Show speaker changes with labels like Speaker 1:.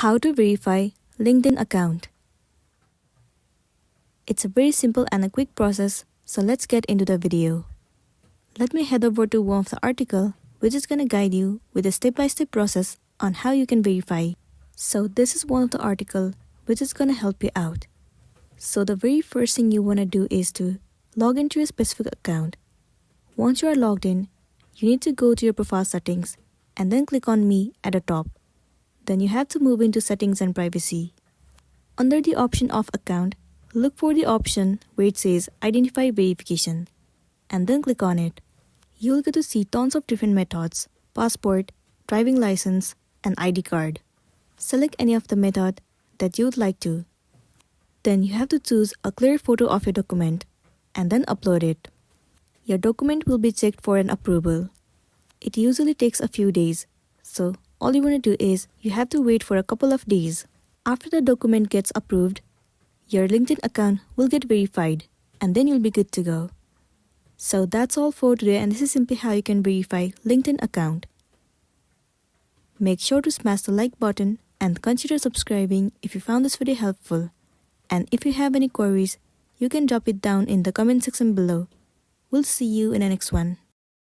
Speaker 1: How to verify LinkedIn account. It's a very simple and a quick process, so let's get into the video. Let me head over to one of the article which is going to guide you with a step-by-step process on how you can verify. So this is one of the article which is going to help you out. So the very first thing you want to do is to log into a specific account. Once you are logged in, you need to go to your profile settings and then click on Me at the top. Then you have to move into Settings and Privacy. Under the option of Account, look for the option where it says Identify Verification and then click on it. You'll get to see tons of different methods: passport, driving license, and ID card. Select any of the method that you'd like to. Then you have to choose a clear photo of your document and then upload it. Your document will be checked for an approval. It usually takes a few days, so all you want to do is you have to wait for a couple of days. After the document gets approved, your LinkedIn account will get verified and then you'll be good to go. So that's all for today, and this is simply how you can verify LinkedIn account. Make sure to smash the like button and consider subscribing if you found this video helpful. And if you have any queries, you can drop it down in the comment section below. We'll see you in the next one.